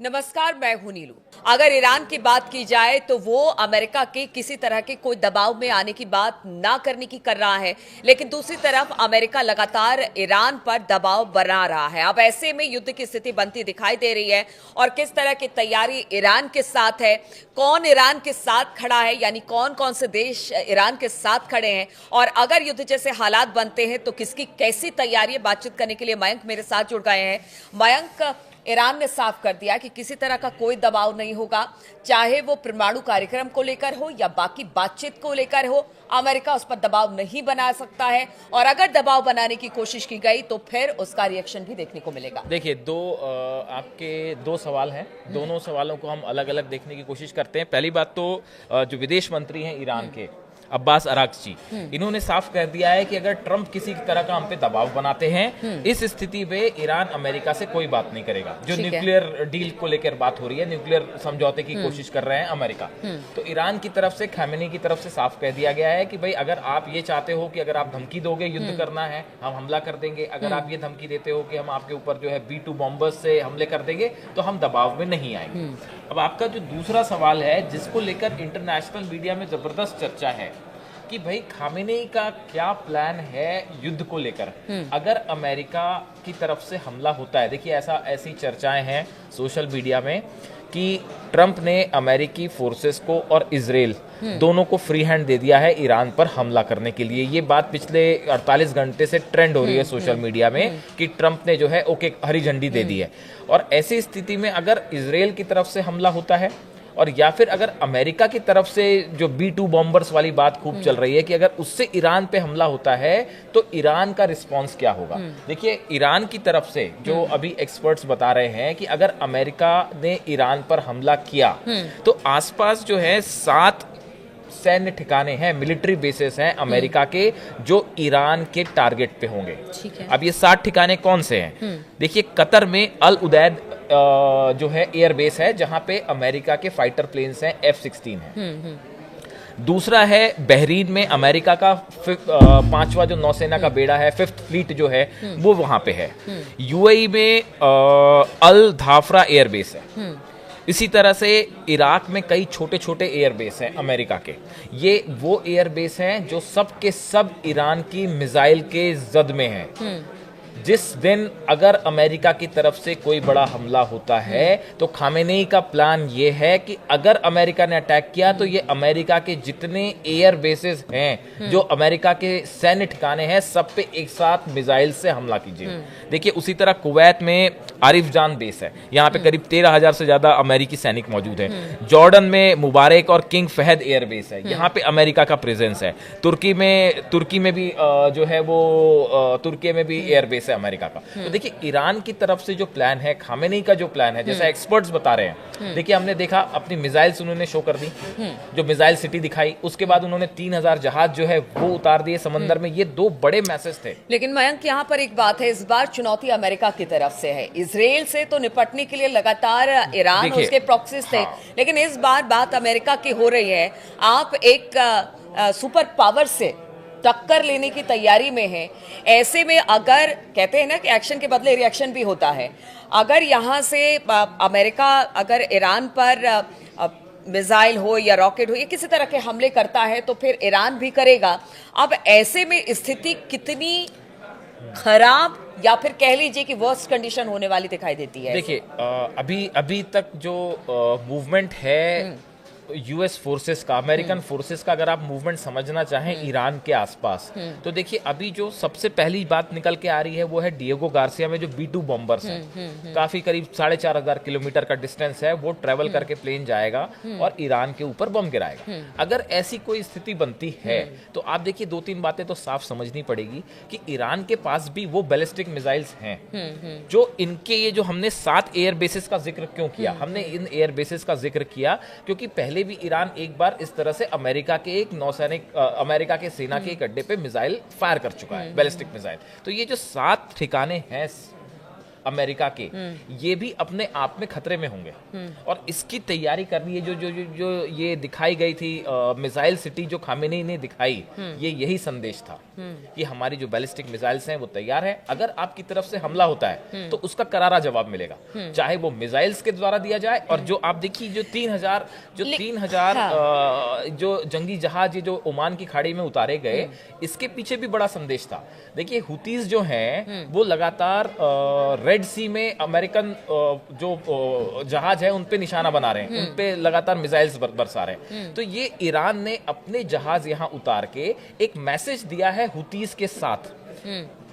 नमस्कार, मैं हूं नीलू। अगर ईरान की बात की जाए तो वो अमेरिका के किसी तरह के कोई दबाव में आने की बात ना करने की कर रहा है, लेकिन दूसरी तरफ अमेरिका लगातार ईरान पर दबाव बना रहा है। अब ऐसे में युद्ध की स्थिति बनती दिखाई दे रही है और किस तरह की तैयारी ईरान के साथ है, कौन ईरान के साथ खड़ा है, यानी कौन कौन से देश ईरान के साथ खड़े हैं और अगर युद्ध जैसे हालात बनते हैं तो किसकी कैसी तैयारी है। बातचीत करने के लिए मयंक मेरे साथ जुड़ गए हैं। मयंक, ईरान ने साफ कर दिया कि किसी तरह का कोई दबाव नहीं होगा, चाहे वो परमाणु कार्यक्रम को लेकर हो या बाकी बातचीत को लेकर हो। अमेरिका उस पर दबाव नहीं बना सकता है और अगर दबाव बनाने की कोशिश की गई तो फिर उसका रिएक्शन भी देखने को मिलेगा। देखिए, आपके दो सवाल हैं। दोनों सवालों को हम अलग अलग देखने की कोशिश करते हैं। पहली बात तो जो विदेश मंत्री हैं ईरान के, अब्बास अरागची, इन्होंने साफ कर दिया है कि अगर ट्रंप किसी तरह का हम पे दबाव बनाते हैं, इस स्थिति में ईरान अमेरिका से कोई बात नहीं करेगा। जो न्यूक्लियर डील को लेकर बात हो रही है, न्यूक्लियर समझौते की कोशिश कर रहे हैं अमेरिका, तो ईरान की तरफ से, खamenei की तरफ से साफ कह दिया गया है कि भाई अगर आप ये चाहते हो कि अगर आप धमकी दोगे युद्ध करना है, हम हमला कर देंगे। अगर आप ये धमकी देते हो कि हम आपके ऊपर जो है B2 बॉम्बर्स से हमले कर देंगे, तो हम दबाव में नहीं आएंगे। अब आपका जो दूसरा सवाल है, जिसको लेकर इंटरनेशनल मीडिया में जबरदस्त चर्चा है कि भाई खामेनेई का क्या प्लान है युद्ध को लेकर अगर अमेरिका की तरफ से हमला होता है। देखिए, ऐसी चर्चाएं हैं सोशल मीडिया में कि ट्रंप ने अमेरिकी फोर्सेस को और इजराइल दोनों को फ्री हैंड दे दिया है ईरान पर हमला करने के लिए। ये बात पिछले 48 घंटे से ट्रेंड हो रही है सोशल मीडिया में कि ट्रंप ने जो है ओके हरी झंडी दे दी है। और ऐसी स्थिति में अगर इजराइल की तरफ से हमला होता है और या फिर अगर अमेरिका की तरफ से जो B2 बॉम्बर्स वाली बात खूब चल रही है कि अगर उससे ईरान पे हमला होता है तो ईरान का रिस्पांस क्या होगा। देखिए, ईरान की तरफ से जो अभी एक्सपर्ट्स बता रहे हैं कि अगर अमेरिका ने ईरान पर हमला किया तो आसपास जो है 7 सैन्य ठिकाने हैं, मिलिट्री बेसेस हैं अमेरिका के, जो ईरान के टारगेट पे होंगे। अब ये 7 ठिकाने कौन से हैं? देखिए, कतर में अल उदैद जो है एयरबेस है, जहां पे अमेरिका के फाइटर प्लेन्स हैं, F-16 है। दूसरा है बहरीन में अमेरिका का 5वां जो नौसेना का बेड़ा है, 5th फ्लीट जो है, वो वहां पे है। UAE में अल धाफरा एयरबेस है। इसी तरह से इराक में कई छोटे छोटे एयरबेस हैं अमेरिका के। ये वो एयरबेस हैं जो सब के सब ईरान की मिसाइल के जद में हैं। जिस दिन अगर अमेरिका की तरफ से कोई बड़ा हमला होता है तो खामेनेई का प्लान ये है कि अगर अमेरिका ने अटैक किया तो ये अमेरिका के जितने एयर बेसेस हैं, जो अमेरिका के सैन्य ठिकाने हैं, सब पे एक साथ मिसाइल से हमला कीजिए। देखिए, उसी तरह कुवैत में आरिफ जान बेस है, यहाँ पे करीब 13,000 से ज्यादा अमेरिकी सैनिक मौजूद हैं। जॉर्डन में मुबारक और किंग फहद एयर बेस है, यहाँ पे अमेरिका का प्रेजेंस है। तुर्की में भी जो है वो तुर्की में भी एयर बेस है अमेरिका का। तो देखिए, ईरान की तरफ से जो प्लान है, खामेनेई का जो प्लान है, जैसा एक्सपर्ट्स बता रहे हैं, देखिए हमने देखा अपनी मिसाइल्स उन्होंने शो कर दी, जो मिसाइल सिटी दिखाई, उसके बाद उन्होंने 3,000 जहाज जो है वो उतार दिए समंदर में। ये 2 बड़े मैसेज थे। लेकिन मयंक, यहाँ पर एक बात है, इस बार चुनौती अमेरिका की तरफ से है। इजराइल से तो निपटने के लिए लगातार ईरान उसके प्रॉक्सीज थे, लेकिन इस बार बात अमेरिका की हो रही है। आप एक सुपर पावर से टक्कर लेने की तैयारी में है। ऐसे में अगर कहते हैं ना कि एक्शन के बदले रिएक्शन भी होता है, अगर यहाँ से अमेरिका अगर ईरान पर मिसाइल हो या रॉकेट हो या किसी तरह के हमले करता है तो फिर ईरान भी करेगा। अब ऐसे में स्थिति कितनी खराब या फिर कह लीजिए कि वर्स्ट कंडीशन होने वाली दिखाई देती है। देखिए, अभी तक जो मूवमेंट है यूएस फोर्सेस का, अमेरिकन फोर्सेस का, अगर आप मूवमेंट समझना चाहें ईरान के आसपास, तो देखिए अभी जो सबसे पहली बात निकल के आ रही है वो है डिएगो गार्सिया में जो B2 बॉम्बर्स हैं। काफी करीब 4,500 किलोमीटर का डिस्टेंस है, वो ट्रेवल करके प्लेन जाएगा और ईरान के ऊपर बम गिराएगा। अगर ऐसी कोई स्थिति बनती है तो आप देखिए 2-3 बातें तो साफ समझनी पड़ेगी कि ईरान के पास भी वो बैलिस्टिक मिसाइल्स हैं। जो इनके ये जो हमने 7 एयर बेसिस का जिक्र क्यों किया, हमने इन एयर बेसिस का जिक्र किया क्योंकि पहले भी ईरान एक बार इस तरह से अमेरिका के एक नौसैनिक अमेरिका के सेना के एक अड्डे पे मिसाइल फायर कर चुका है, बैलिस्टिक मिसाइल। तो ये जो 7 ठिकाने हैं अमेरिका के, ये भी अपने आप में खतरे में होंगे। और इसकी तैयारी कर रही है जो ये दिखाई गई थी मिसाइल सिटी जो खामेनी ने दिखाई, ये यही संदेश था कि हमारी जो बैलिस्टिक मिसाइल्स हैं वो तैयार है, अगर आपकी तरफ से हमला होता है तो उसका करारा जवाब मिलेगा, चाहे वो मिसाइल्स के द्वारा दिया जाए। और जो आप देखिए जो 3000 जो जंगी जहाज ये जो ओमान की खाड़ी में उतारे गए, इसके पीछे भी बड़ा संदेश था। देखिए हुतीज जो हैं वो लगातार रेड सी में अमेरिकन जो जहाज है उन पे निशाना बना रहे हैं, उन पे लगातार मिसाइल्स बरसा रहे हैं। तो ये ईरान ने अपने जहाज यहां उतार के एक मैसेज दिया है हुतीज के साथ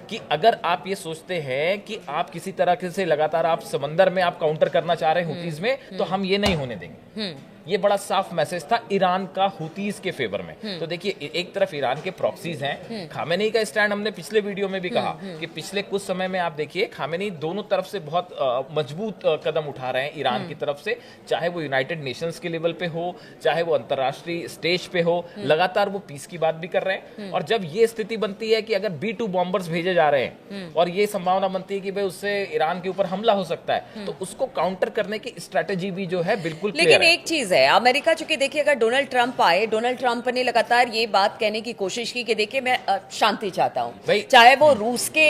कि अगर आप ये सोचते हैं कि आप किसी तरह से लगातार आप समंदर में आप काउंटर करना चाह रहे हैं हुतीज में, तो हम ये नहीं होने देंगे। ये बड़ा साफ मैसेज था ईरान का हुतीज के फेवर में। तो देखिए एक तरफ ईरान के प्रॉक्सीज हैं, खामेनी का स्टैंड हमने पिछले वीडियो में भी कहा कि पिछले कुछ समय में आप देखिए खामेनी दोनों तरफ से बहुत मजबूत कदम उठा रहे हैं ईरान की तरफ से, चाहे वो यूनाइटेड नेशंस के लेवल पे हो, चाहे वो अंतरराष्ट्रीय स्टेज पे हो, लगातार वो पीस की बात भी कर रहे हैं। और जब ये स्थिति बनती है कि अगर B-2 बॉम्बर्स भेजे जा रहे हैं और ये संभावना बनती है कि भाई उससे ईरान के ऊपर हमला हो सकता है, तो उसको काउंटर करने की स्ट्रेटेजी भी जो है बिल्कुल क्लियर है। लेकिन एक चीज है, अमेरिका चूंकि देखिए अगर डोनाल्ड ट्रंप आए, डोनाल्ड ट्रंप ने लगातार ये बात कहने की कोशिश की कि देखिए मैं शांति चाहता हूं, चाहे वो रूस के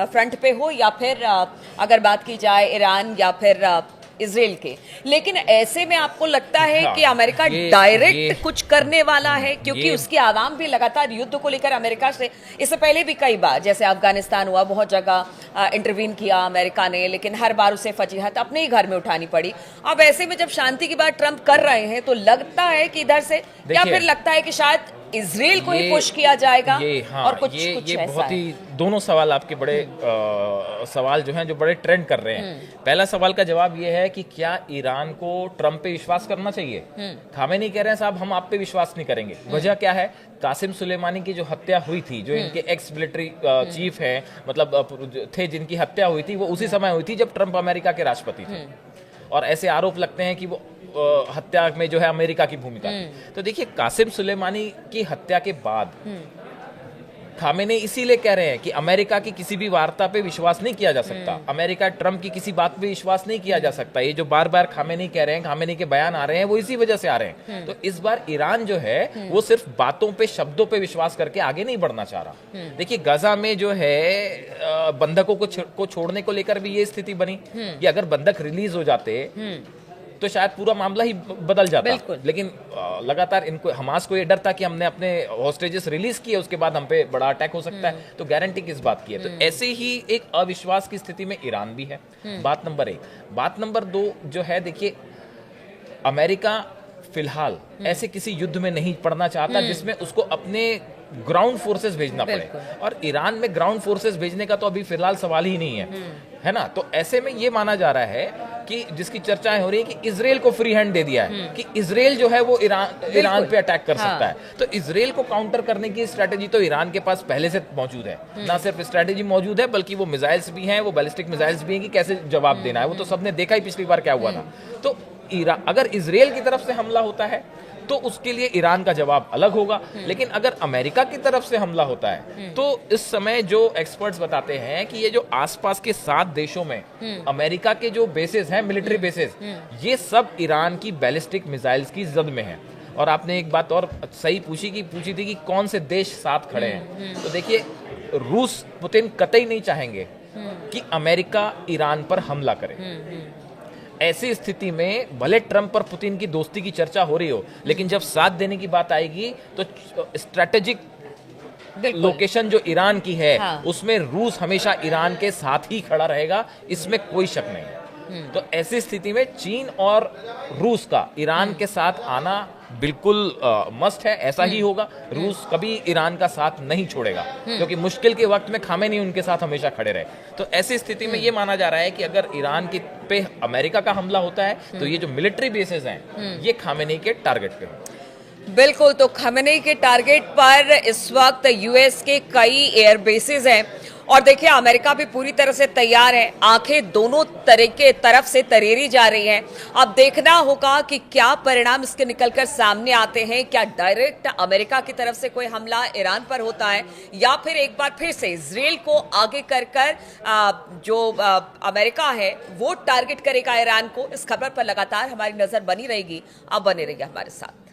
फ्रंट पे हो या फिर अगर बात की जाए ईरान या फिर इजराइल के। लेकिन ऐसे में आपको लगता है कि अमेरिका डायरेक्ट कुछ करने वाला है, क्योंकि उसकी आवाम भी लगातार युद्ध को लेकर अमेरिका से इससे पहले भी कई बार, जैसे अफगानिस्तान हुआ, बहुत जगह इंटरवीन किया अमेरिका ने, लेकिन हर बार उसे फजीहत अपने ही घर में उठानी पड़ी। अब ऐसे में जब शांति की बात ट्रंप कर रहे हैं तो लगता है कि इधर से, या फिर लगता है कि शायद इजराइल को ही पुश किया जाएगा? और कुछ ये बहुत ही दोनों सवाल आपके बड़े सवाल जो हैं जो बड़े ट्रेंड कर रहे हैं। पहला सवाल का जवाब ये है कि क्या ईरान को ट्रंप पे विश्वास करना चाहिए? खामेनी कह रहे हैं साहब हम आप पे विश्वास नहीं करेंगे। वजह क्या है? कासिम सुलेमानी की जो हत्या हुई थी, जो इनके एक्स मिलिट्री चीफ हैं, मतलब थे जिनकी हत्या हुई थी, वो उसी समय हुई थी जब ट्रंप अमेरिका के राष्ट्रपति थे। और ऐसे आरोप लगते हैं कि वो हत्या में जो है अमेरिका की भूमिका थी। तो देखिए कासिम सुलेमानी की हत्या के बाद खामेनी इसीलिए कह रहे हैं कि अमेरिका की किसी भी वार्ता पे विश्वास नहीं किया जा सकता, अमेरिका ट्रंप की किसी बात पे विश्वास नहीं किया जा सकता। ये जो बार बार खामेनी कह रहे हैं, खामेनी के बयान आ रहे हैं, वो इसी वजह से आ रहे हैं। तो इस बार ईरान जो है वो सिर्फ बातों पे, शब्दों पे विश्वास करके आगे नहीं बढ़ना चाह रहा। देखिए गाजा में जो है बंधकों को छोड़ने को लेकर भी ये स्थिति बनी कि अगर बंधक रिलीज हो जाते तो शायद पूरा मामला ही बदल जाता। लेकिन लगातार इनको, हमास को ये डर था कि हमने अपने हॉस्टेजेस रिलीज किए, उसके बाद हम पे बड़ा अटैक हो सकता है, तो गारंटी किस बात की है? तो ऐसे ही एक अविश्वास की स्थिति में ईरान भी है। बात नंबर 1। बात नंबर 2 जो है, देखिए अमेरिका फिलहाल ऐसे किसी युद्ध में नहीं पड़ना चाहता जिसमें उसको अपने ग्राउंड फोर्सेस भेजना पड़े, और ईरान में ग्राउंड फोर्सेस भेजने का तो अभी फिलहाल सवाल ही नहीं है ना। तो ऐसे में ये माना जा रहा है कि जिसकी चर्चाएं हो रही है कि इजराइल को फ्री हैंड दे दिया है कि इजराइल जो है वो ईरान पे अटैक कर सकता है। तो इजराइल को काउंटर करने की स्ट्रेटेजी तो ईरान के पास पहले से मौजूद है। ना सिर्फ स्ट्रेटेजी मौजूद है बल्कि वो मिसाइल्स भी हैं, वो बैलिस्टिक मिसाइल्स भी हैं कि कैसे जवाब देना है। वो तो सबने देखा ही पिछली बार क्या हुआ था। तो अगर इजराइल की तरफ से हमला होता है तो उसके लिए ईरान का जवाब अलग होगा, लेकिन अगर अमेरिका की तरफ से हमला होता है तो इस समय जो एक्सपर्ट्स बताते हैं कि ये जो आसपास के 7 देशों में अमेरिका के जो बेसेस हैं, मिलिट्री बेसेस, ये सब ईरान की बैलिस्टिक मिसाइल्स की जद में हैं। और आपने एक बात और सही पूछी थी कि कौन से देश साथ खड़े हैं। तो देखिए रूस, पुतिन कतई नहीं चाहेंगे कि अमेरिका ईरान पर हमला करे। ऐसी स्थिति में भले ट्रंप और पुतिन की दोस्ती की चर्चा हो रही हो, लेकिन जब साथ देने की बात आएगी तो स्ट्रेटेजिक लोकेशन जो ईरान की है, उसमें रूस हमेशा ईरान के साथ ही खड़ा रहेगा, इसमें कोई शक नहीं है। तो ऐसी स्थिति में चीन और रूस का ईरान के साथ आना बिल्कुल मस्ट है। ऐसा ही होगा। रूस कभी ईरान का साथ नहीं छोड़ेगा, क्योंकि मुश्किल के वक्त में खामेनी उनके साथ हमेशा खड़े रहे। तो ऐसी स्थिति में ये माना जा रहा है कि अगर ईरान की पे अमेरिका का हमला होता है तो ये जो मिलिट्री बेसेस हैं ये खामेनी के टारगेट पे हों। बिल्कुल, तो खमेनी के टारगेट पर इस वक्त यूएस के कई एयर बेसेस हैं और देखिए अमेरिका भी पूरी तरह से तैयार है। आंखें दोनों तरफ से तरेरी जा रही हैं। अब देखना होगा कि क्या परिणाम इसके निकलकर सामने आते हैं। क्या डायरेक्ट अमेरिका की तरफ से कोई हमला ईरान पर होता है या फिर एक बार फिर से इजराइल को आगे कर जो अमेरिका है वो टारगेट करेगा ईरान को। इस खबर पर लगातार हमारी नजर बनी रहेगी। अब बने रहिए हमारे साथ।